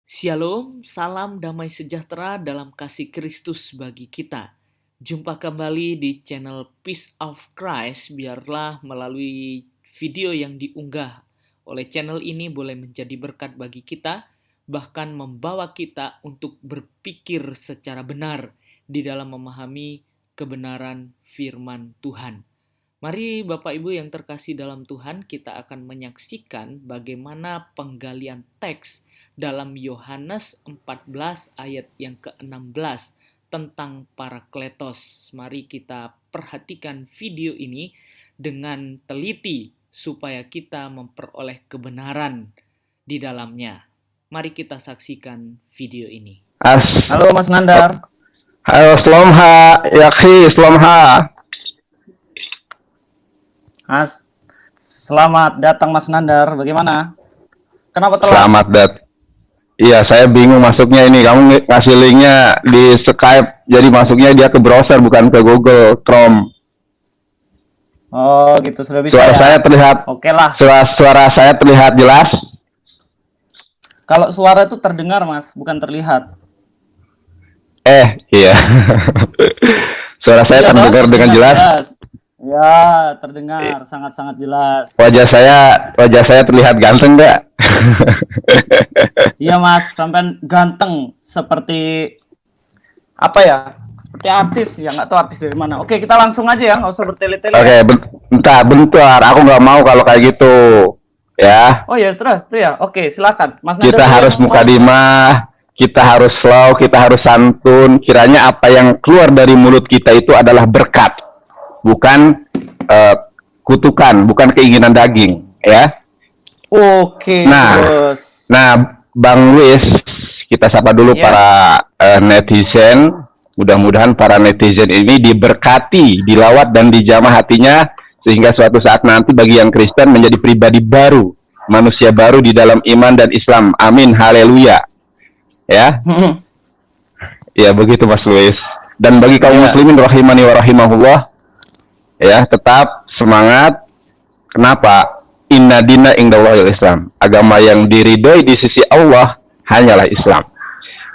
Shalom, salam damai sejahtera dalam kasih Kristus bagi kita. Jumpa kembali di channel Peace of Christ. Biarlah melalui video yang diunggah oleh channel ini boleh menjadi berkat bagi kita, bahkan membawa kita untuk berpikir secara benar di dalam memahami kebenaran firman Tuhan. Mari Bapak Ibu yang terkasih dalam Tuhan, kita akan menyaksikan bagaimana penggalian teks dalam Yohanes 14 ayat yang ke-16 tentang Parakletos. Mari kita perhatikan video ini dengan teliti supaya kita memperoleh kebenaran di dalamnya. Mari kita saksikan video ini. Halo Mas Nandar. Halo Slomha, Yakhi Slomha. Mas, selamat datang Mas Nandar. Bagaimana? Kenapa telat? Selamat Iya, saya bingung masuknya ini. Kamu ngasih linknya di Skype, jadi masuknya dia ke browser bukan ke Google Chrome. Oh, gitu sudah bisa. Suara saya terlihat. Oke lah. Suara saya terlihat jelas. Kalau suara itu terdengar, Mas, bukan terlihat. Iya. Suara saya Iya, terdengar dengan jelas. Ya, terdengar sangat-sangat jelas. Wajah saya terlihat ganteng nggak? Iya, Mas, sampai ganteng seperti apa ya? Seperti artis ya, nggak tahu artis dari mana. Oke, kita langsung aja ya, nggak usah bertele-tele. Oke, bentar. Aku nggak mau kalau kayak gitu, ya. Oh ya, terus tuh ya. Oke, silakan, Mas Nandar. Kita harus mukadimah, kita harus slow, kita harus santun. Kiranya apa yang keluar dari mulut kita itu adalah berkat, bukan kutukan, bukan keinginan daging, ya. Oke, terus. Nah, Bang Luis, kita sapa dulu para netizen. Mudah-mudahan para netizen ini diberkati, dilawat dan dijamah hatinya, sehingga suatu saat nanti bagi yang Kristen menjadi pribadi baru, manusia baru di dalam iman dan Islam. Amin, haleluya. Ya, ya begitu Mas Luis. Dan bagi kaum muslimin rahimani wa rahimahullah, ya tetap semangat. Kenapa? Inna dina indallahil Islam. Agama yang diridhoi di sisi Allah hanyalah Islam.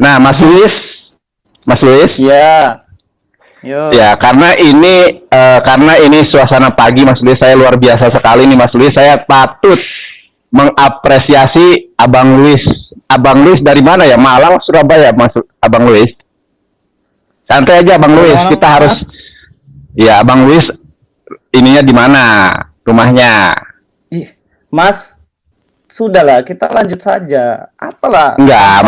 Nah, Mas Luis. Ya. Yo. Ya, karena ini suasana pagi, Mas Luis, saya luar biasa sekali nih, Mas Luis. Saya patut mengapresiasi Abang Luis. Abang Luis dari mana ya? Malang, Surabaya, Abang Luis. Santai aja, Abang Luis. Kita harus. Ya, Abang Luis. Ininya di mana? Rumahnya? Mas, sudahlah, kita lanjut saja. Apalah? Enggak,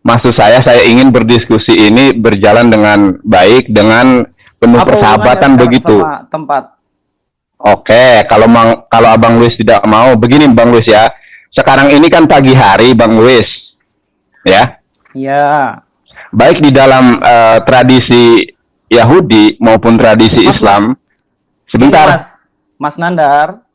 maksud saya ingin berdiskusi ini berjalan dengan baik, dengan penuh persahabatan begitu. Sama tempat. Oke, kalau Abang Luis tidak mau, begini Bang Luis ya. Sekarang ini kan pagi hari, Bang Luis. Ya? Iya. Baik di dalam tradisi Yahudi maupun tradisi Islam. Sebentar. Mas Nandar.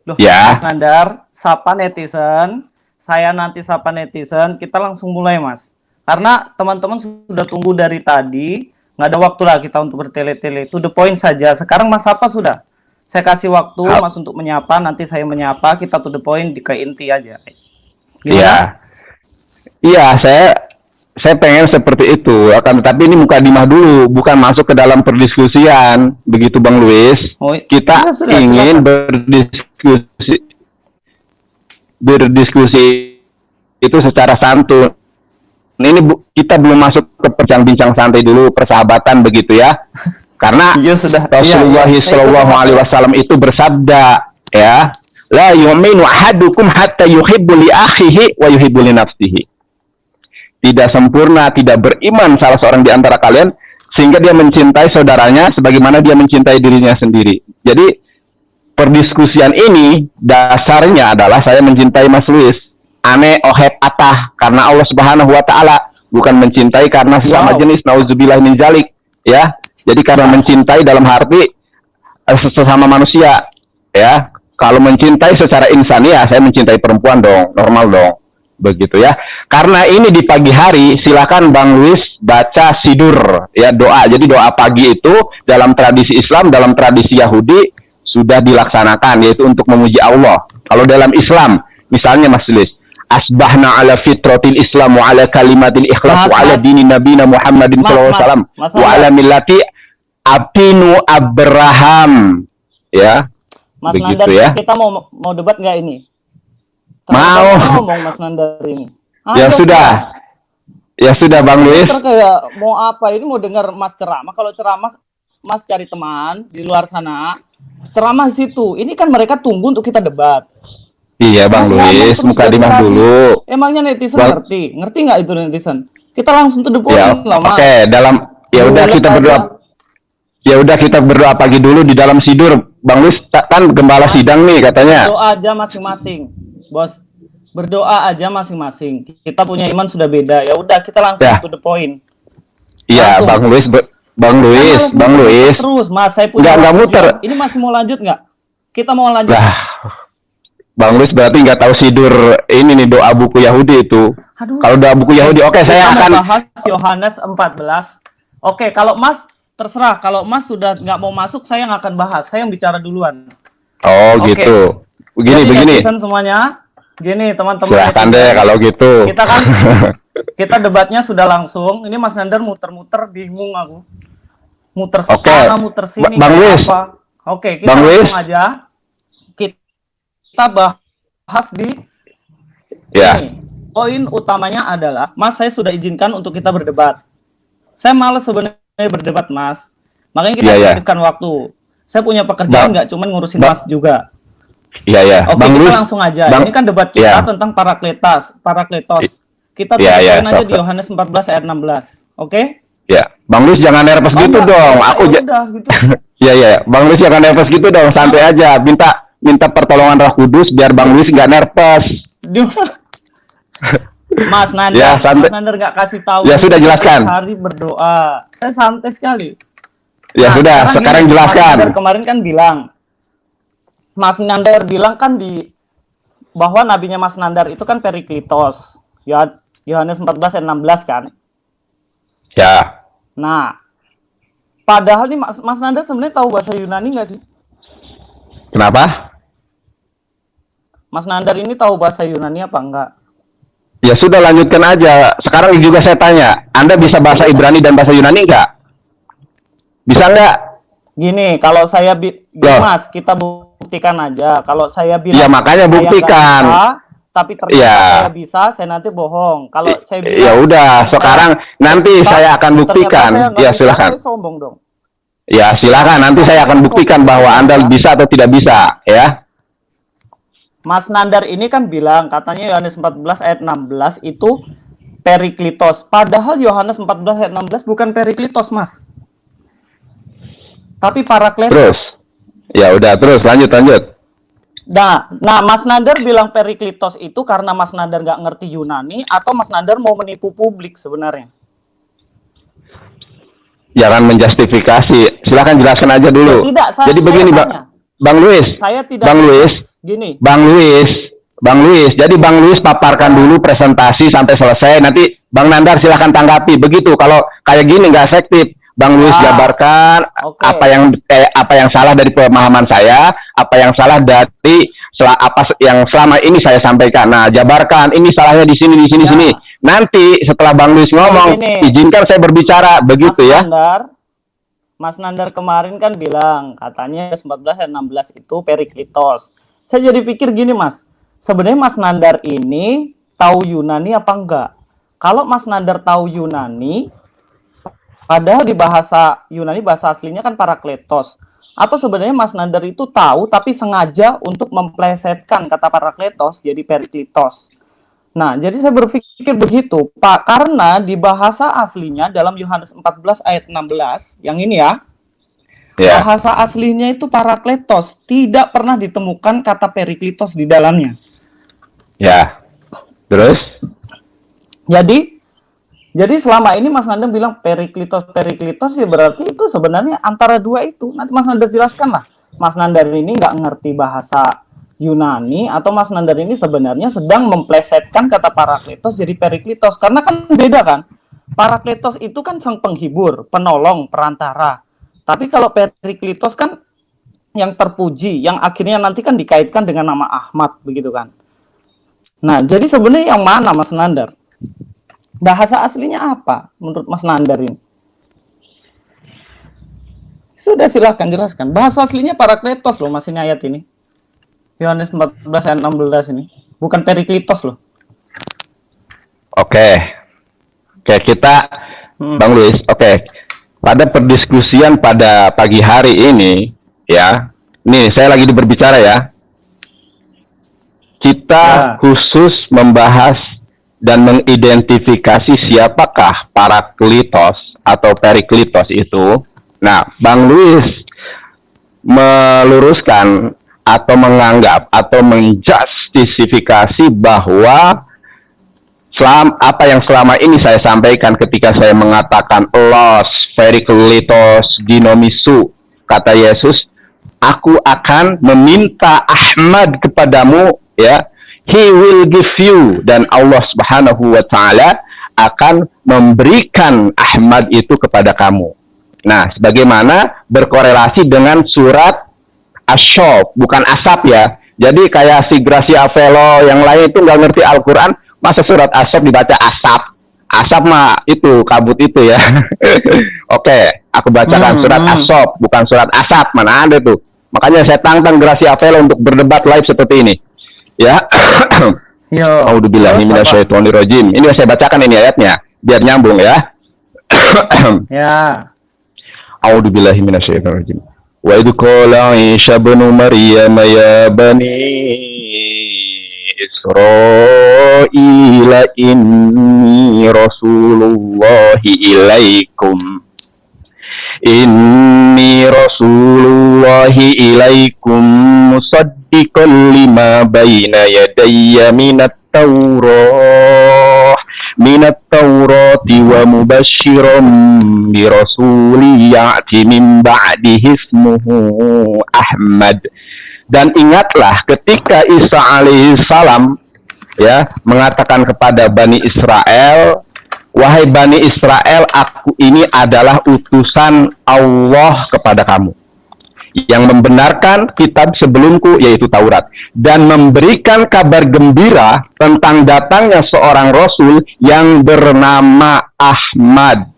Loh, ya. Mas Nandar, sapa netizen. Saya nanti sapa netizen. Kita langsung mulai, Mas. Karena teman-teman sudah tunggu dari tadi. Nggak ada waktu lah kita untuk bertele-tele. To the point saja. Sekarang Mas sapa sudah. Saya kasih waktu Mas untuk menyapa. Nanti saya menyapa. Kita to the point, ke inti aja. Iya. Iya, saya pengen seperti itu, akan tetapi ini mukadimah dulu, bukan masuk ke dalam perdiskusian, begitu Bang Luis. Kita ingin berdiskusi itu secara santun. Ini kita belum masuk ke bincang-bincang santai dulu, persahabatan begitu ya. Karena Rasulullah Shallallahu Alaihi Wasallam itu bersabda, ya, la yu'minu ahadukum hatta yuhibbu li akhihi wa yuhibbu li nafsihi. Tidak sempurna, tidak beriman salah seorang di antara kalian sehingga dia mencintai saudaranya sebagaimana dia mencintai dirinya sendiri. Jadi perdiskusian ini dasarnya adalah saya mencintai Mas Luis. Ane ohep atah karena Allah Subhanahu wa taala, bukan mencintai karena sesama jenis, nauzubillah min zalik, ya. Jadi karena mencintai dalam arti sesama manusia, ya. Kalau mencintai secara insaniah, saya mencintai perempuan dong, normal dong. Begitu ya. Karena ini di pagi hari, silakan Bang Luis baca sidur ya, doa. Jadi doa pagi itu dalam tradisi Islam, dalam tradisi Yahudi sudah dilaksanakan, yaitu untuk memuji Allah. Kalau dalam Islam, misalnya Mas Luis, asbahna ala fitratil Islam wa ala kalimatil ikhlas wa ala dini nabina Muhammadin sallallahu alaihi wasallam wa ala millati Abinu Abraham. Ya. Mas begitu Nandar, ya. kita mau debat nggak ini? Mau ngomong Mas Nandar ini. Ya sudah. Ya sudah Bang Luis. Kayak mau apa ini, mau dengar Mas ceramah. Kalau ceramah Mas cari teman di luar sana, ceramah di situ. Ini kan mereka tunggu untuk kita debat. Iya Bang Luis, muka dimah dulu. Emangnya netizen ngerti? Ngerti nggak itu netizen? Kita langsung to the point lah, Mas. Oke, dalam ya udah kita berdoa. Ya udah kita berdoa pagi dulu di dalam sidur. Bang Luis kan gembala sidang nih katanya. Berdoa aja masing-masing, Bos. Berdoa aja masing-masing. Kita punya iman sudah beda. Ya udah kita langsung to the point. Iya, Bang Luis, Bang Luis. Terus, Mas, saya punya. Nggak muter. Ini masih mau lanjut nggak? Kita mau lanjut. Nah, Bang Luis berarti nggak tahu sidur ini nih, doa buku Yahudi itu. Aduh. Kalau doa buku Yahudi, oke, saya akan bahas Yohanes 14. Oke, kalau Mas terserah. Kalau Mas sudah nggak mau masuk, saya nggak akan bahas. Saya yang bicara duluan. Oh, gitu. Begini. Netizen semuanya. Gini, teman-teman. Silahkan deh kalau gitu. Kita debatnya sudah langsung. Ini Mas Nandar muter-muter, bingung aku. Muter sana, muter sini. Bang Luis. Oke, kita langsung aja. Kita bahas di ini. Poin utamanya adalah, Mas, saya sudah izinkan untuk kita berdebat. Saya malas sebenarnya berdebat, Mas. Makanya kita aktifkan waktu. Saya punya pekerjaan, nggak cuma ngurusin Mas juga. Iya. Oke, kita langsung aja. Ini kan debat kita tentang parakletos. Kita tuliskan aja di Yohanes 14 ayat 16. Oke? Ya, Bang Luis jangan nervous gitu dong. Aku udah gitu. Iya. Bang Luis jangan nervous gitu dong. Santai aja. Minta pertolongan Roh Kudus biar Bang Luis nggak nervous. Mas Nandar, Mas Nandar nggak kasih tahu. Ya sudah, jelaskan. Hari berdoa. Saya santai sekali. Ya sudah, sekarang jelaskan. Mas Nandar kemarin kan bilang. Mas Nandar bilang kan bahwa nabinya Mas Nandar itu kan Periklitos. Ya, Yohanes 14 ayat 16 kan? Ya. Nah, padahal nih Mas Nandar sebenarnya tahu bahasa Yunani nggak sih? Kenapa? Mas Nandar ini tahu bahasa Yunani apa enggak? Ya sudah, lanjutkan aja. Sekarang juga saya tanya, Anda bisa bahasa Ibrani dan bahasa Yunani nggak? Bisa nggak? Gini, kalau saya Mas, kita buktikan aja. Kalau saya bilang, ya makanya buktikan. Bisa, tapi ternyata saya bisa, saya nanti bohong. Kalau saya bilang, ya udah, sekarang nanti saya akan buktikan. Ya silakan. Saya sombong dong. Ya silakan, nanti saya akan buktikan bahwa Anda bisa atau tidak bisa, ya. Mas Nandar ini kan bilang, katanya Yohanes 14 ayat 16 itu Periklitos. Padahal Yohanes 14 ayat 16 bukan Periklitos, Mas. Tapi Parakletos. Terus. Ya udah, terus lanjut. Nah, Mas Nandar bilang Periklitos itu karena Mas Nandar nggak ngerti Yunani atau Mas Nandar mau menipu publik sebenarnya? Jangan menjustifikasi. Silakan jelaskan aja dulu. Tidak, jadi begini, Bang Luis. Saya tidak. Bang Luis. Gini. Bang Luis. Jadi Bang Luis paparkan dulu presentasi sampai selesai. Nanti Bang Nandar silakan tanggapi. Begitu. Kalau kayak gini nggak efektif. Bang Luis jabarkan apa yang salah dari pemahaman saya, apa yang salah dari apa yang selama ini saya sampaikan. Nah, jabarkan ini salahnya di sini. Nanti setelah Bang Luis ngomong, izinkan saya berbicara, begitu ya. Mas Nandar kemarin kan bilang katanya 14 dan 16 itu Periklitos. Saya jadi pikir gini, Mas. Sebenarnya Mas Nandar ini tahu Yunani apa enggak? Kalau Mas Nandar tahu Yunani, padahal di bahasa Yunani, bahasa aslinya kan Parakletos. Atau sebenarnya Mas Nandar itu tahu tapi sengaja untuk memplesetkan kata Parakletos jadi Periklitos. Nah, jadi saya berpikir begitu, Pak, karena di bahasa aslinya dalam Yohanes 14 ayat 16, yang ini ya, bahasa aslinya itu Parakletos, tidak pernah ditemukan kata Periklitos di dalamnya. Ya, terus? Jadi selama ini Mas Nandar bilang Periklitos ya berarti itu sebenarnya antara dua itu. Nanti Mas Nandar jelaskan lah. Mas Nandar ini nggak ngerti bahasa Yunani atau Mas Nandar ini sebenarnya sedang memplesetkan kata Parakletos jadi Periklitos. Karena kan beda kan. Parakletos itu kan sang penghibur, penolong, perantara. Tapi kalau Periklitos kan yang terpuji, yang akhirnya nanti kan dikaitkan dengan nama Ahmad begitu kan. Nah, jadi sebenarnya yang mana Mas Nandar? Bahasa aslinya apa menurut Mas Nandar ini? Sudah, silahkan jelaskan. Bahasa aslinya Parakletos loh Mas, ini ayat ini. Yohanes 14 ayat 16 ini. Bukan Periklitos loh. Oke, kita Bang Luis, pada perdiskusian pada pagi hari ini, ya, nih saya lagi berbicara ya, kita khusus membahas dan mengidentifikasi siapakah Parakletos atau Periklitos itu. Nah, Bang Luis meluruskan atau menganggap atau menjustifikasi bahwa apa yang selama ini saya sampaikan ketika saya mengatakan Los Periklitos Dinomisu, kata Yesus, aku akan meminta Ahmad kepadamu, ya, he will give you, dan Allah Subhanahu wa Ta'ala akan memberikan Ahmad itu kepada kamu. Nah, sebagaimana berkorelasi dengan surat Asyab, bukan Asap ya. Jadi kayak si Gracia Velo yang lain itu nggak ngerti Al-Quran, masa surat Asyab dibaca Asap. Asap mah itu, kabut itu ya. Oke, aku bacakan surat Asyab, bukan surat Asap, mana ada tuh. Makanya saya tantang Gracia Velo untuk berdebat live seperti ini. Ya. A'udzubillahi minasyaitonirrajim. Ini saya bacakan ini ayatnya, biar nyambung ya. Ya. A'udzubillahi minasyaitonirrajim. Wa idh qala Isa ibnu Maryam ya bani Israila inni rasulullahi ilaikum. Inni rasulullahi ilaikum musaddiqan lima baina yadayya minat Taurati wa mubasysyiran bi rasuli ya'ti min ba'dihi ismuhu Ahmad. Dan ingatlah ketika Isa alaihi salam, ya, mengatakan kepada Bani Israel, wahai Bani Israel, aku ini adalah utusan Allah kepada kamu, yang membenarkan kitab sebelumku, yaitu Taurat, dan memberikan kabar gembira tentang datangnya seorang Rasul yang bernama Ahmad.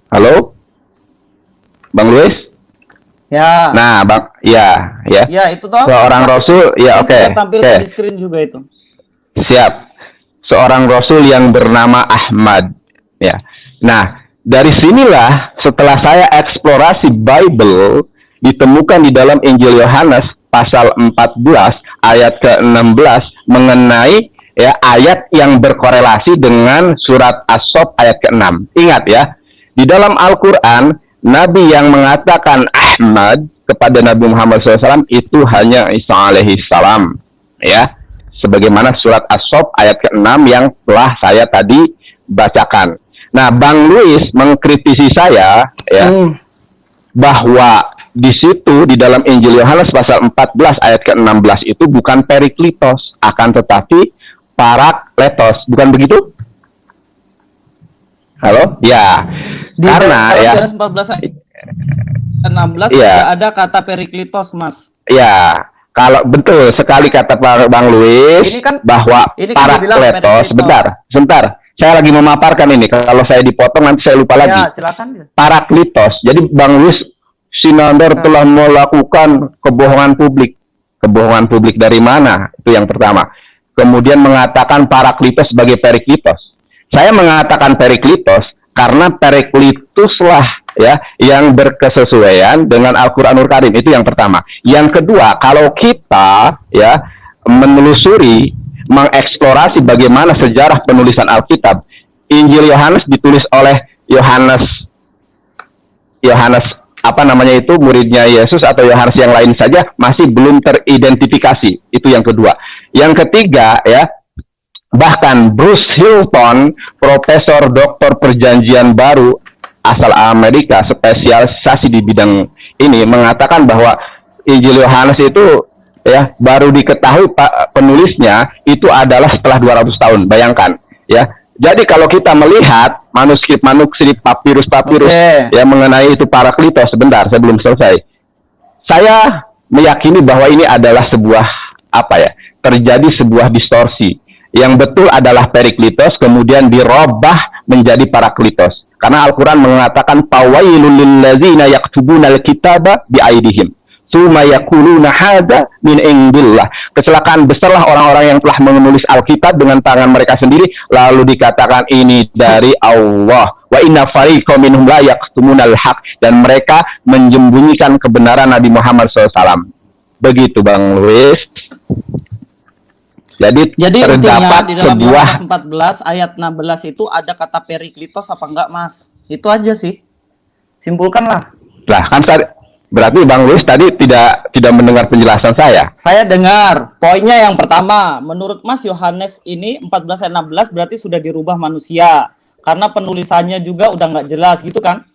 Halo? Bang Luis? Ya. Nah, Bang, ya. Ya, itu toh. Seorang Rasul, ya, oke. Saya tampilkan di screen juga itu. Siap. Seorang Rasul yang bernama Ahmad. Ya. Nah, dari sinilah setelah saya eksplorasi Bible, ditemukan di dalam Injil Yohanes pasal 14 ayat ke-16 mengenai, ya, ayat yang berkorelasi dengan surat As-Saff ayat ke-6. Ingat ya, di dalam Al-Quran, Nabi yang mengatakan Ahmad kepada Nabi Muhammad SAW itu hanya Isa alaihi salam, ya, sebagaimana surat As-Saff ayat ke-6 yang telah saya tadi bacakan. Nah, Bang Luis mengkritisi saya, ya, bahwa di situ di dalam Injil Yohanes pasal 14 ayat ke-16 itu bukan Periklitos, akan tetapi Parakletos. Bukan begitu? Halo? Ya. Di karena ya Yohanes 14 ayat 16 ya, ada kata Periklitos, Mas. Ya, kalau betul sekali kata Bang Luis, ini kan, bahwa ini kan Parakletos. Sebentar. Saya lagi memaparkan ini. Kalau saya dipotong nanti saya lupa lagi. Silakan. Parakletos. Jadi Bang Luis, Sinandar telah melakukan kebohongan publik. Kebohongan publik dari mana? Itu yang pertama. Kemudian mengatakan Parakletos sebagai Periklitos. Saya mengatakan Periklitos karena Periklituslah, ya, yang berkesesuaian dengan Al-Qur'anul Karim. Itu yang pertama. Yang kedua, kalau kita, ya, menelusuri, mengeksplorasi bagaimana sejarah penulisan Alkitab, Injil Yohanes ditulis oleh Yohanes apa namanya itu, muridnya Yesus atau Yohanes yang lain saja masih belum teridentifikasi. Itu yang kedua. Yang ketiga, ya, bahkan Bruce Hilton, profesor doktor perjanjian baru asal Amerika, spesialisasi di bidang ini, mengatakan bahwa Injil Yohanes itu, ya, baru diketahui penulisnya itu adalah setelah 200 tahun. Bayangkan, ya. Jadi kalau kita melihat manuskrip papirus ya, mengenai itu Parakletos, sebentar, saya belum selesai. Saya meyakini bahwa ini adalah sebuah terjadi sebuah distorsi. Yang betul adalah Periklitos, kemudian dirobah menjadi Paraklitos. Karena Al-Quran mengatakan fawailul lillazina yaktubuna al-kitaba biaidihim tsumma yaquluna hadza min indillah. Kecelakaan besarlah orang-orang yang telah menulis Alkitab dengan tangan mereka sendiri lalu dikatakan ini dari Allah. Wa inna fariqam minhum la yaktumunal haq, dan mereka menyembunyikan kebenaran Nabi Muhammad SAW. Begitu Bang Luis. Jadi intinya terdapat di dalam sebuah Yohanes 14 ayat 16 itu ada kata Periklitos apa enggak, Mas? Itu aja sih. Simpulkanlah. lah kan berarti Bang Luis tadi tidak mendengar penjelasan saya. Saya dengar. Poinnya yang pertama, menurut Mas Yohanes ini 14 ayat 16 berarti sudah dirubah manusia. Karena penulisannya juga udah nggak jelas gitu kan?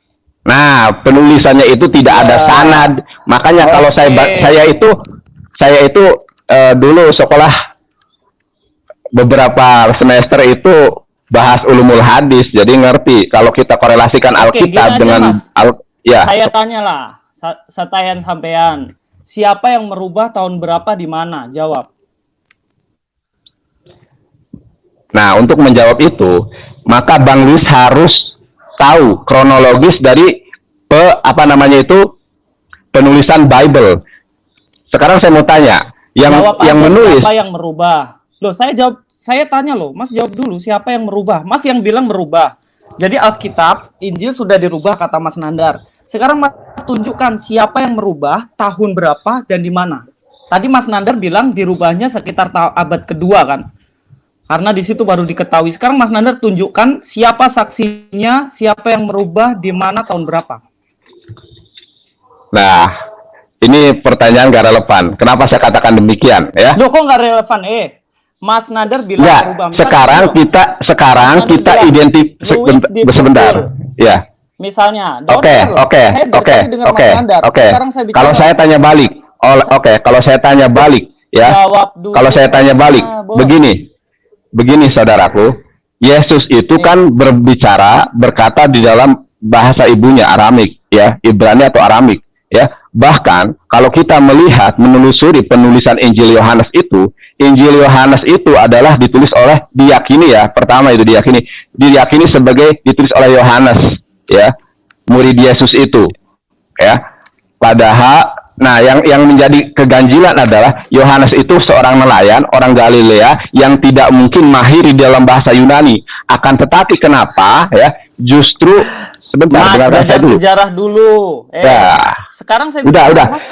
Nah, penulisannya itu tidak ada sanad. Makanya kalau saya itu dulu sekolah beberapa semester itu bahas ulumul hadis, jadi ngerti kalau kita korelasikan Alkitab dengan Saya tanyalah, setayan sampean, siapa yang merubah tahun berapa di mana? Jawab. Nah, untuk menjawab itu, maka Bang Luis harus tahu kronologis dari penulisan Bible. Sekarang saya mau tanya, yang menulis siapa yang merubah? Loh, saya tanya loh, Mas jawab dulu siapa yang merubah? Mas yang bilang merubah. Jadi Alkitab, Injil sudah dirubah kata Mas Nandar. Sekarang Mas tunjukkan siapa yang merubah, tahun berapa dan di mana. Tadi Mas Nandar bilang dirubahnya sekitar abad kedua kan? Karena di situ baru diketahui. Sekarang Mas Nandar tunjukkan siapa saksinya, siapa yang merubah, di mana, tahun berapa. Nah, ini pertanyaan gak relevan. Kenapa saya katakan demikian ya? Loh, kok nggak relevan? Mas Nandar bilang berubah. Sekarang kita sebentar. Ya. Misalnya, Oke. Kalau saya tanya balik, kalau saya tanya balik, ya. Kalau saya tanya balik, begini saudaraku, Yesus itu kan berkata di dalam bahasa ibunya Aramik, ya, Ibrani atau Aramik, ya. Bahkan kalau kita menelusuri penulisan Injil Yohanes itu adalah ditulis oleh diyakini sebagai ditulis oleh Yohanes, ya, murid Yesus itu, ya. Padahal, nah yang menjadi keganjilan adalah Yohanes itu seorang nelayan, orang Galilea yang tidak mungkin mahir di dalam bahasa Yunani. Akan tetapi kenapa, ya, justru sebentar, belajar sejarah dulu. Sekarang saya Mas,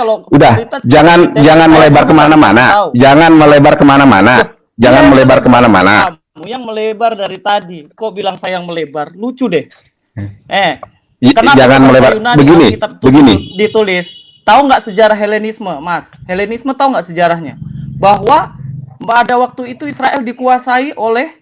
jangan melebar kemana-mana. Jangan melebar kemana-mana. Kamu yang melebar dari tadi. Kok bilang saya yang melebar? Lucu deh. Jangan melebar. Begini. Ditulis. Tahu nggak sejarah Helenisme, Mas? Helenisme tahu nggak sejarahnya? Bahwa pada waktu itu Israel dikuasai oleh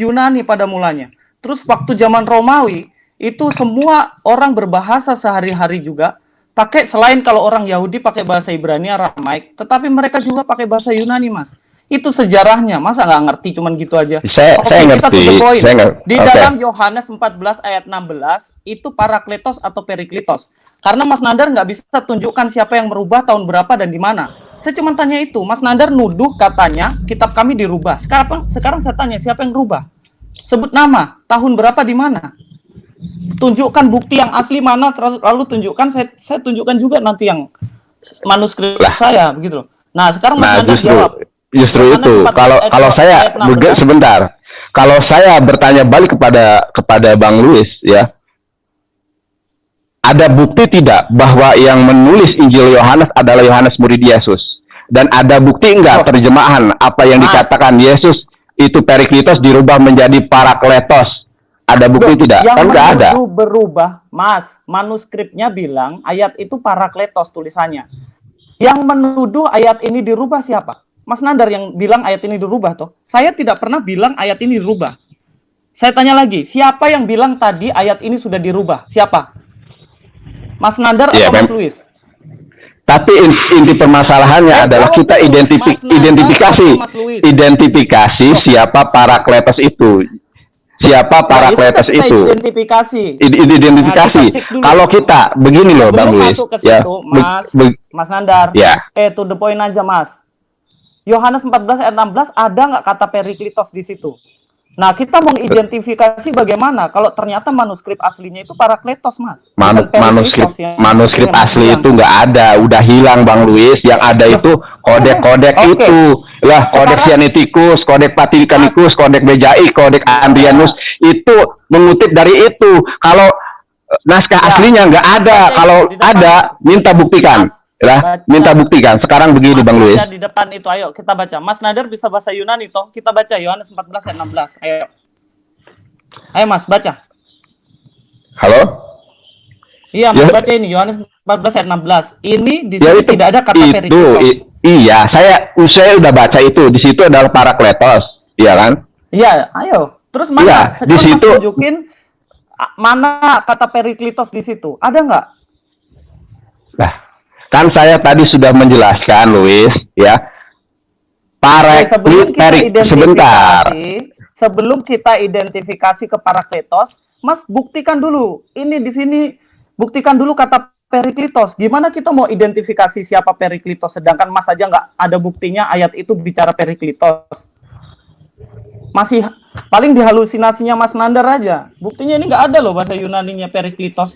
Yunani pada mulanya. Terus waktu zaman Romawi itu semua orang berbahasa sehari-hari juga pakai, selain kalau orang Yahudi pakai bahasa Ibrani, Aramaik, tetapi mereka juga pakai bahasa Yunani, Mas. Itu sejarahnya, masa nggak ngerti cuman gitu aja? Saya ngerti. Di dalam Yohanes 14 ayat 16 itu Parakletos atau Periklitos. Karena Mas Nandar nggak bisa tunjukkan siapa yang merubah, tahun berapa dan di mana. Saya cuma tanya itu. Mas Nandar nuduh katanya kitab kami dirubah. Sekarang saya tanya siapa yang merubah? Sebut nama, tahun berapa, di mana? Tunjukkan bukti yang asli mana, lalu tunjukkan, saya tunjukkan juga nanti yang manuskrip saya, begitu loh. Nah, sekarang Mas Nandar jawab. Justru itu, kalau saya sebentar, kalau saya bertanya balik kepada Bang Luis, ya, ada bukti tidak bahwa yang menulis Injil Yohanes adalah Yohanes murid Yesus? Dan ada bukti enggak terjemahan apa yang dikatakan Yesus itu Periklitos dirubah menjadi Parakletos? Ada bukti tidak? Kan nggak ada. Yang berubah, Mas, manuskripnya bilang ayat itu Parakletos tulisannya. Yang menuduh ayat ini dirubah siapa? Mas Nandar yang bilang ayat ini dirubah toh. Saya tidak pernah bilang ayat ini dirubah. Saya tanya lagi, siapa yang bilang tadi ayat ini sudah dirubah? Siapa? Mas Nandar atau Mas Luis? Tapi inti permasalahannya adalah kita identifikasi siapa Parakletos itu. Siapa Parakletos itu? Identifikasi. Kalau kita begini loh, Bang Luis. Mas Nandar. To the point aja, Mas. Yohanes 14 ayat 16 ada nggak kata Perikletos di situ? Nah, kita mau identifikasi bagaimana kalau ternyata manuskrip aslinya itu Parakletos, Mas. Manuskrip asli itu nggak ada, udah hilang, Bang Luis. Yang ada itu kodek-kodek itu. Lah, kodek Sinaiticus, kodek Vaticanus, kodek Bejai, kodek Adrianus itu mengutip dari itu. Kalau naskah aslinya nggak ada. Kalau ada, minta buktikan. Lah, minta buktikan. Sekarang begini, Bang Luis. Di depan itu, ayo kita baca. Mas Nadar bisa bahasa Yunani toh? Kita baca Yohanes 14 ayat 16. Ayo Mas, baca. Halo? Iya, Mas baca ini Yohanes 14 ayat 16. Ini di sini tidak ada kata Perikletos. Iya, saya udah baca itu. Di situ adalah Parakletos, iya kan? Iya, ayo. Terus mana? Iya, di situ Mas tunjukin mana kata Perikletos di situ? Ada nggak? Nah, kan saya tadi sudah menjelaskan, Luis, ya. Sebelum kita identifikasi ke Parakletos, Mas buktikan dulu. Ini di sini buktikan dulu kata Perikletos. Gimana kita mau identifikasi siapa Perikletos sedangkan Mas aja nggak ada buktinya ayat itu bicara Perikletos. Masih paling dihalusinasinya Mas Nandar aja. Buktinya ini nggak ada loh bahasa Yunaninya Perikletos.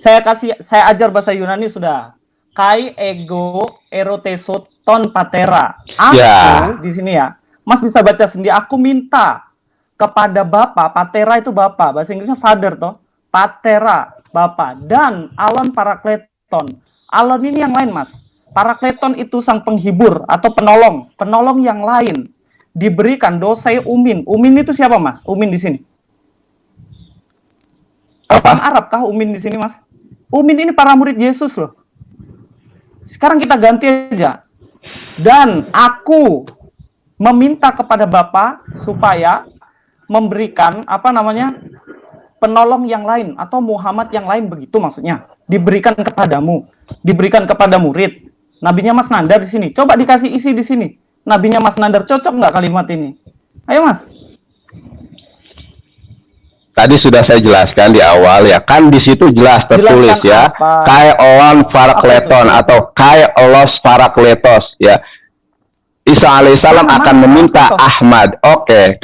Saya ajar bahasa Yunani sudah. Kai ego eroteso ton patera. Aku di sini ya. Mas bisa baca sendiri. Aku minta kepada Bapa, patera itu Bapa. Bahasa Inggrisnya father toh. Patera, Bapa, dan alon parakleton. Alon ini yang lain, Mas. Parakleton itu sang penghibur atau penolong yang lain. Diberikan dosai umin. Umin itu siapa, Mas? Umin di sini. Orang Arab kah Umin di sini, Mas? Umin ini para murid Yesus loh. Sekarang kita ganti aja. Dan aku meminta kepada Bapa supaya memberikan penolong yang lain atau Muhammad yang lain, begitu maksudnya. Diberikan kepada murid. Nabinya Mas Nandar di sini. Coba dikasih isi di sini. Nabinya Mas Nandar cocok nggak kalimat ini? Ayo Mas. Tadi sudah saya jelaskan di awal ya, kan di situ jelas tertulis ya, Kai Oan Parakleton atau Kai Olos Parakletos ya. Isa alaihissalam akan meminta Ahmad. Oke.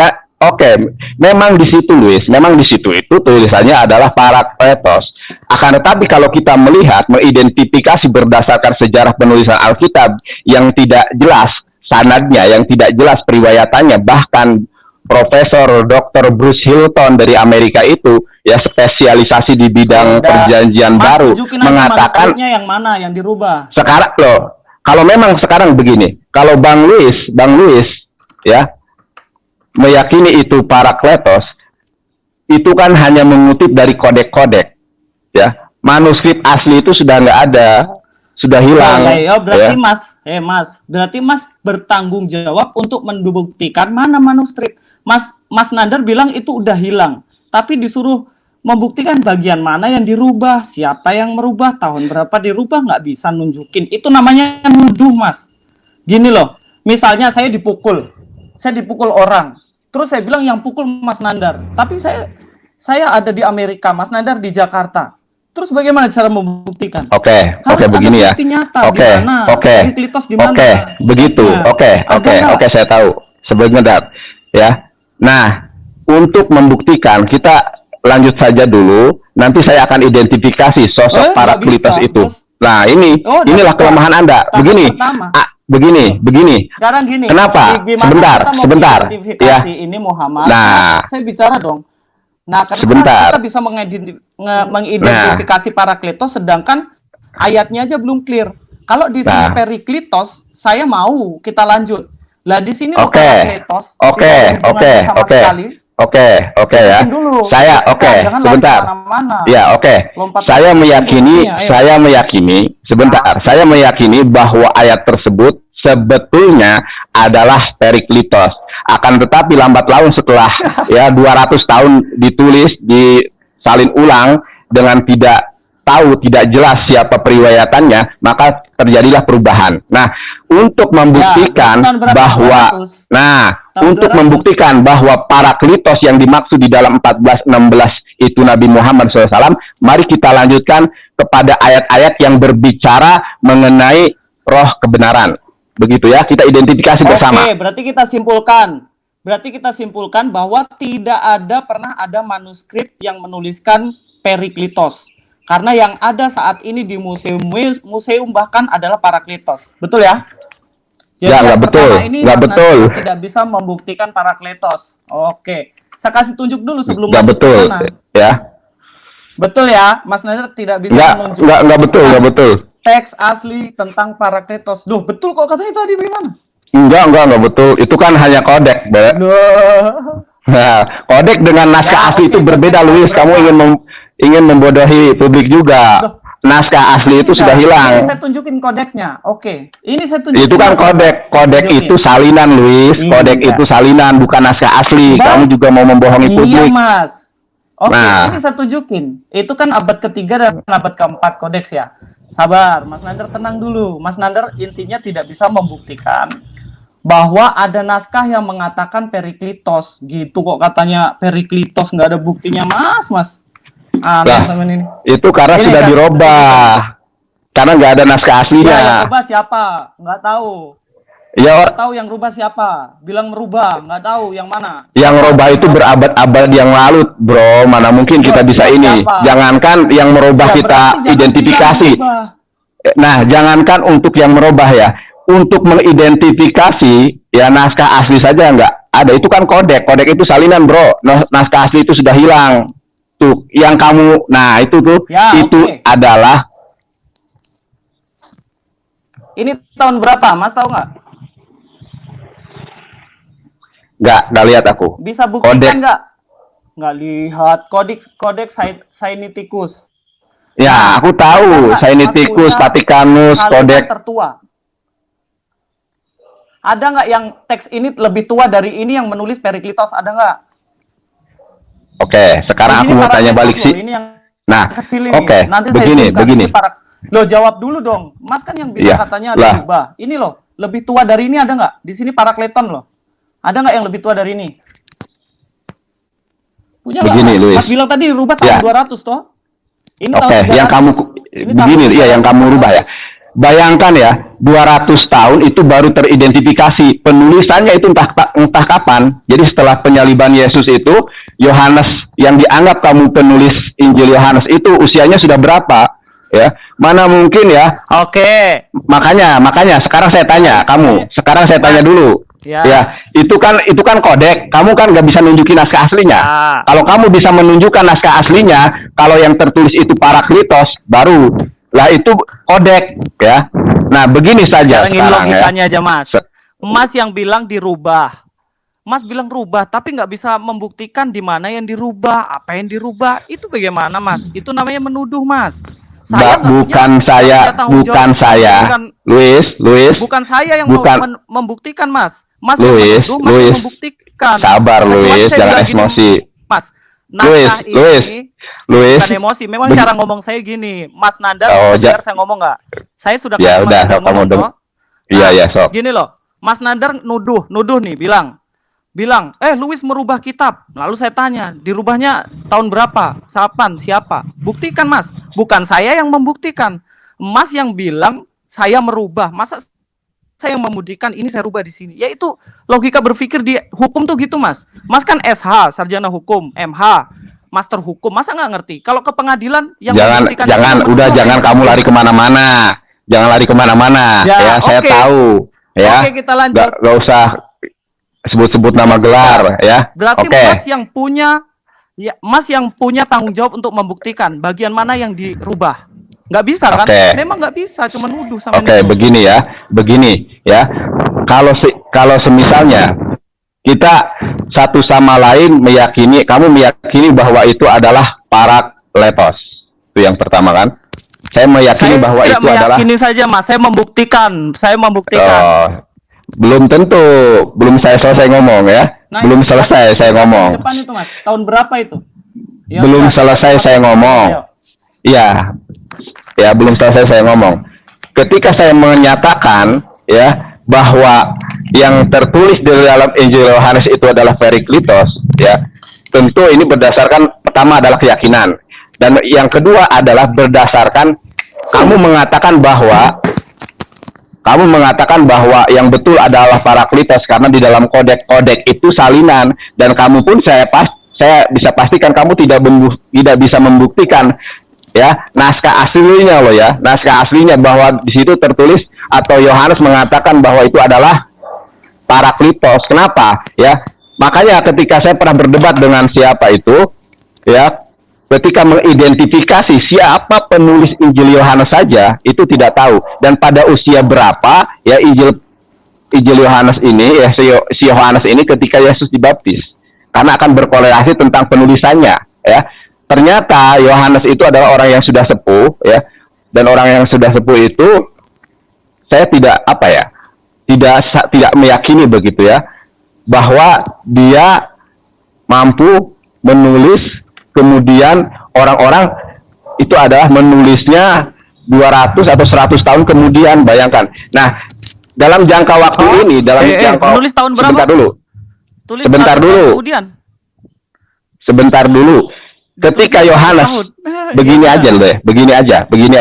Memang di situ Luis, memang di situ itu tulisannya adalah Parakletos. Akan tetapi kalau kita melihat, mengidentifikasi berdasarkan sejarah penulisan Alkitab yang tidak jelas sanadnya, yang tidak jelas periwayatannya, bahkan Profesor Dr. Bruce Hilton dari Amerika itu ya spesialisasi di bidang perjanjian baru mengatakan yang mana yang dirubah. Sekarang loh, kalau memang sekarang begini, kalau Bang Luis ya meyakini itu Parakletos, itu kan hanya mengutip dari kodek-kodek ya. Manuskrip asli itu sudah nggak ada, sudah hilang. Berarti ya. Mas, berarti Mas bertanggung jawab untuk membuktikan mana manuskrip. Mas Nandar bilang itu udah hilang, tapi disuruh membuktikan bagian mana yang dirubah, siapa yang merubah, tahun berapa dirubah, nggak bisa nunjukin. Itu namanya nuduh, Mas. Gini loh, misalnya saya dipukul orang, terus saya bilang yang pukul Mas Nandar, tapi saya ada di Amerika, Mas Nandar di Jakarta. Terus bagaimana cara membuktikan? Oke, begini ya. Oke, begitu. Oke, saya tahu. Sebentar, ya. Nah, untuk membuktikan kita lanjut saja dulu. Nanti saya akan identifikasi sosok Parakletos itu. Nah, inilah kelemahan Anda. Begini. Sekarang gini. Kenapa? Sebentar. Ya. Ini Muhammad. Nah, saya bicara dong. Nah, kenapa kita bisa mengidentifikasi Parakletos sedangkan ayatnya aja belum clear. Kalau di sini Perikletos, saya mau kita lanjut. Lah di sini Parakletos. Oke ya. Sebentar. Ya, saya meyakini bahwa ayat tersebut sebetulnya adalah Perikletos. Akan tetapi lambat laun setelah ya 200 tahun ditulis, disalin ulang dengan tidak jelas siapa periwayatannya, maka terjadilah perubahan. Nah, untuk membuktikan bahwa Parakletos yang dimaksud di dalam 14:16 itu Nabi Muhammad SAW, mari kita lanjutkan kepada ayat-ayat yang berbicara mengenai roh kebenaran. begitu ya, kita identifikasi bersama. Oke, berarti kita simpulkan bahwa tidak pernah ada manuskrip yang menuliskan Periklitos. Karena yang ada saat ini di museum bahkan adalah Parakletos. Betul ya? Jadi ya, nggak betul. Nggak betul. Tidak bisa membuktikan Parakletos. Oke. Saya kasih tunjuk dulu sebelum nggak betul. Ya. Betul ya, Mas Nader tidak bisa menunjukkan. Nggak betul. Teks asli tentang Parakletos. Duh, betul kok katanya tadi gimana? Enggak betul. Itu kan hanya kodek, Be. Nah, kodek dengan naskah asli itu berbeda, Luis. Kamu ingin membodohi publik juga. Naskah asli itu sudah hilang. Ini saya tunjukin kodeksnya. Oke. Ini saya tunjukin. Itu kan kodek. Kodek itu salinan, Luis. Kodek itu salinan, bukan naskah asli. Kamu juga mau membohongi publik. Iya, Mas. Oke, ini saya tunjukin. Itu kan abad ketiga dan abad keempat kodeks ya. Sabar, Mas Nader, tenang dulu. Mas Nader intinya tidak bisa membuktikan bahwa ada naskah yang mengatakan Periklitos. Gitu kok katanya Periklitos, nggak ada buktinya, Mas. Ini. Itu karena sudah dirubah. Karena nggak ada naskah aslinya. Yang rubah siapa? Nggak tahu. Ya, nggak tahu yang rubah siapa. Bilang merubah, nggak tahu yang mana. Yang rubah itu berabad-abad yang lalu, bro. Mana mungkin kita bisa ini. Jangankan yang merubah kita identifikasi. Nah, jangankan untuk yang merubah ya. Untuk mengidentifikasi ya naskah asli saja nggak ada. Itu kan kodek. Kodek itu salinan, bro. Naskah asli itu sudah hilang. Tuh, yang kamu, nah itu tuh, ya, itu adalah. Ini tahun berapa, Mas, tahu nggak? Nggak lihat aku. Bisa buktikan nggak? Nggak lihat. Kodeks Sinaiticus. Ya, aku tahu. Sinaiticus, Vaticanus, kodek tertua. Ada nggak yang teks ini lebih tua dari ini yang menulis Periklitos? Ada nggak? Oke, sekarang aku mau tanya balik sih. Nah, oke, begini. Lo jawab dulu dong. Mas kan yang bilang katanya ada rubah. Ini loh, lebih tua dari ini ada nggak? Di sini Parakleton loh. Ada nggak yang lebih tua dari ini? Punya begini, Luis. Mas bilang tadi rubah tahun 200 toh? Ini oke, yang kamu begini, yang kamu rubah ya. Bayangkan ya, 200 tahun itu baru teridentifikasi. Penulisannya itu entah kapan. Jadi setelah penyaliban Yesus itu, Yohanes yang dianggap kamu penulis Injil Yohanes itu usianya sudah berapa? Ya, mana mungkin ya? Oke. Makanya sekarang saya tanya kamu. Sekarang saya tanya dulu. Ya, itu kan kodek. Kamu kan nggak bisa nunjukin naskah aslinya. Kalau kamu bisa menunjukkan naskah aslinya, kalau yang tertulis itu Parakletos, baru lah itu kodek ya. Nah, begini saja sekarang logikanya aja, Mas. Mas yang bilang dirubah. Mas bilang rubah, tapi nggak bisa membuktikan di mana yang dirubah, apa yang dirubah. Itu bagaimana, Mas? Itu namanya menuduh, Mas. Bukan saya. Luis. Bukan saya yang membuktikan, Mas. Mas Luis, yang menuduh, membuktikan. Sabar, Luis, jangan emosi. Mas, naskah ini bukan emosi. Memang cara ngomong saya gini, Mas Nanda, biar saya ngomong nggak? Saya sudah kamu dong. Iya, sok. Gini loh, Mas Nandar nuduh nih, bilang, Luis merubah kitab. Lalu saya tanya, dirubahnya tahun berapa? Siapa? Buktikan, Mas. Bukan saya yang membuktikan. Mas yang bilang saya merubah. Masa saya yang membuktikan ini saya rubah di sini? Yaitu logika berpikir di hukum tuh gitu, Mas. Mas kan SH, sarjana hukum, MH, master hukum. Masa nggak ngerti? Kalau ke pengadilan yang jangan kamu lari kemana-mana. Jangan lari kemana-mana. Ya, saya tahu. Ya. Oke, kita lanjut. Gak usah sebut-sebut nama gelar, ya. Berarti Mas yang punya tanggung jawab untuk membuktikan bagian mana yang dirubah. Nggak bisa kan? Memang nggak bisa, cuma nuduh sama begini ya. Kalau semisalnya kita satu sama lain kamu meyakini bahwa itu adalah Parakletos. Itu yang pertama kan? Saya meyakini bahwa itu adalah. Saya meyakini saja, Mas. Saya membuktikan. Belum tentu, belum saya selesai ngomong ya. Belum selesai saya ngomong. Depan itu, Mas. Tahun berapa itu? Ya, belum selesai saya ngomong. Iya. Ya, belum selesai saya ngomong. Ketika saya menyatakan ya bahwa yang tertulis di dalam Injil Yohanes itu adalah Periklitos, ya. Tentu ini berdasarkan pertama adalah keyakinan dan yang kedua adalah berdasarkan kamu mengatakan bahwa kamu mengatakan bahwa yang betul adalah Parakletos karena di dalam kodek-kodek itu salinan, dan kamu pun saya bisa pastikan kamu tidak bisa membuktikan ya naskah aslinya loh ya, naskah aslinya bahwa di situ tertulis atau Yohanes mengatakan bahwa itu adalah Parakletos. Kenapa? Ya, makanya ketika saya pernah berdebat dengan siapa itu, ya, ketika mengidentifikasi siapa penulis Injil Yohanes saja itu tidak tahu, dan pada usia berapa ya Injil Yohanes ini ya si Yohanes ini ketika Yesus dibaptis, karena akan berkorelasi tentang penulisannya ya. Ternyata Yohanes itu adalah orang yang sudah sepuh ya, dan orang yang sudah sepuh itu saya tidak meyakini begitu ya, bahwa dia mampu menulis kemudian orang-orang itu adalah menulisnya 200 atau 100 tahun kemudian, bayangkan. Nah, dalam jangka waktu ini, menulis tahun berapa? Sebentar dulu. Ketika Yohanes, begini aja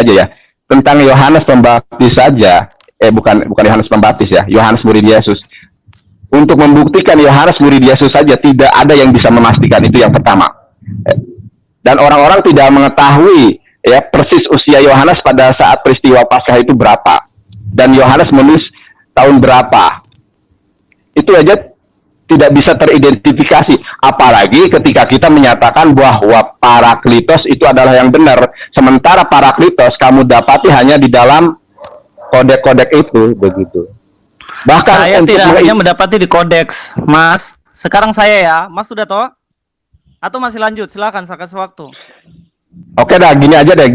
ya. Tentang Yohanes Pembaptis saja, bukan Yohanes Pembaptis ya, Yohanes murid Yesus. Untuk membuktikan Yohanes murid Yesus saja tidak ada yang bisa memastikan, itu yang pertama. Dan orang-orang tidak mengetahui ya persis usia Yohanes pada saat peristiwa Paskah itu berapa, dan Yohanes menulis tahun berapa. Itu aja tidak bisa teridentifikasi, apalagi ketika kita menyatakan bahwa Parakletos itu adalah yang benar, sementara Parakletos kamu dapati hanya di dalam kodek-kodek itu begitu. Bahkan saya tidak hanya mendapati di kodeks, Mas. Sekarang saya ya, Mas sudah tahu? Atau masih lanjut? Silakan, saya kasih waktu. Oke dah, begini aja ya,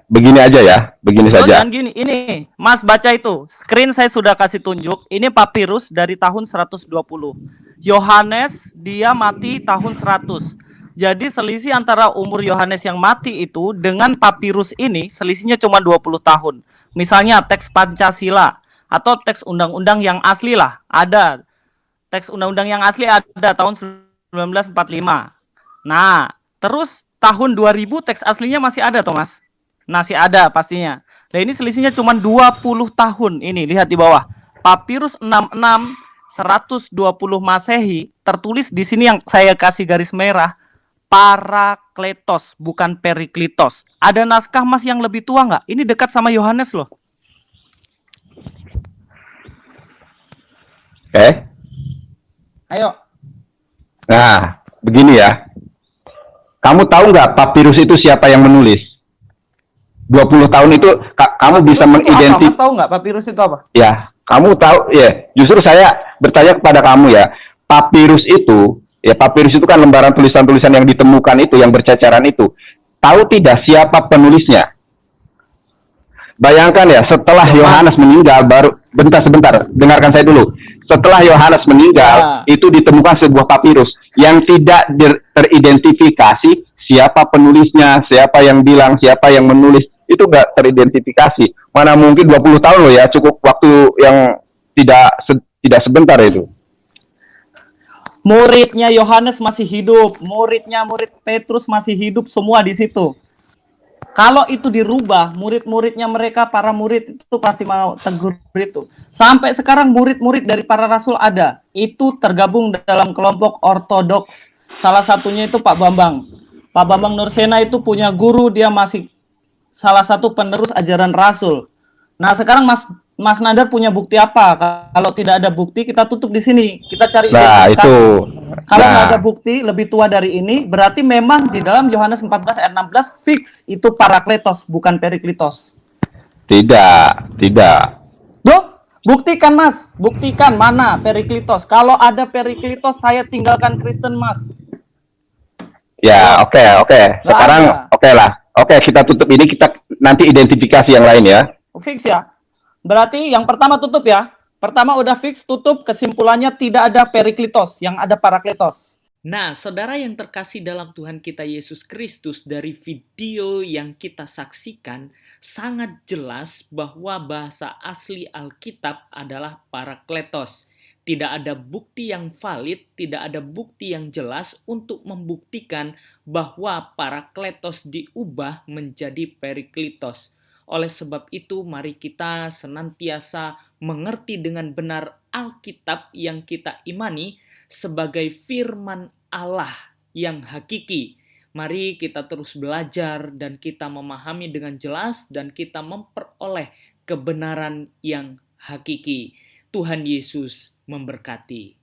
begini saja. Dan gini, ini Mas baca itu, screen saya sudah kasih tunjuk. Ini papirus dari tahun 120. Yohanes dia mati tahun 100. Jadi selisih antara umur Yohanes yang mati itu dengan papirus ini selisihnya cuma 20 tahun. Misalnya teks Pancasila atau teks undang-undang yang asli lah, ada. Teks undang-undang yang asli ada tahun 1945. Nah, terus tahun 2000 teks aslinya masih ada, Thomas. Masih ada pastinya. Nah, ini selisihnya cuma 20 tahun. Ini, lihat di bawah. Papirus 66 120 Masehi, tertulis di sini yang saya kasih garis merah, Parakletos, bukan Periklitos. Ada naskah Mas yang lebih tua nggak? Ini dekat sama Yohanes loh. Oke. Ayo. Nah, begini ya. Kamu tahu nggak papirus itu siapa yang menulis? 20 tahun itu kamu bisa mengidentifikasi. Mas tahu nggak papirus itu apa? Ya, kamu tahu ya. Justru saya bertanya kepada kamu ya. Papirus itu kan lembaran tulisan-tulisan yang ditemukan itu, yang berceceran itu. Tahu tidak siapa penulisnya? Bayangkan ya, setelah Yohanes meninggal baru sebentar, dengarkan saya dulu. Setelah Yohanes meninggal, itu ditemukan sebuah papirus yang tidak teridentifikasi siapa penulisnya, siapa yang bilang, siapa yang menulis, itu nggak teridentifikasi. Mana mungkin 20 tahun loh ya, cukup waktu yang tidak sebentar itu. Muridnya Yohanes masih hidup, murid Petrus masih hidup, semua di situ. Kalau itu dirubah, murid-muridnya mereka, para murid itu pasti mau tegur itu. Sampai sekarang murid-murid dari para rasul ada. Itu tergabung dalam kelompok ortodoks. Salah satunya itu Pak Bambang. Pak Bambang Nursena itu punya guru, dia masih salah satu penerus ajaran rasul. Nah, sekarang Mas Nadar punya bukti apa? Kalau tidak ada bukti, kita tutup di sini. Kita cari identifikasi. Kalau nggak ada bukti lebih tua dari ini, berarti memang di dalam Yohanes 14 ayat 16 fix itu Parakletos, bukan Periklitos. Tidak. Duh, buktikan Mas, buktikan mana Periklitos. Kalau ada Periklitos, saya tinggalkan Kristen Mas. Ya, oke. Sekarang oke lah. Oke, kita tutup ini, kita nanti identifikasi yang lain ya. Fix ya. Berarti yang pertama tutup ya. Pertama udah fix, tutup, kesimpulannya tidak ada Periklitos, yang ada Parakletos. Nah, saudara yang terkasih dalam Tuhan kita Yesus Kristus, dari video yang kita saksikan, sangat jelas bahwa bahasa asli Alkitab adalah Parakletos. Tidak ada bukti yang valid, tidak ada bukti yang jelas untuk membuktikan bahwa Parakletos diubah menjadi Periklitos. Oleh sebab itu, mari kita senantiasa mengerti dengan benar Alkitab yang kita imani sebagai firman Allah yang hakiki. Mari kita terus belajar dan kita memahami dengan jelas dan kita memperoleh kebenaran yang hakiki. Tuhan Yesus memberkati.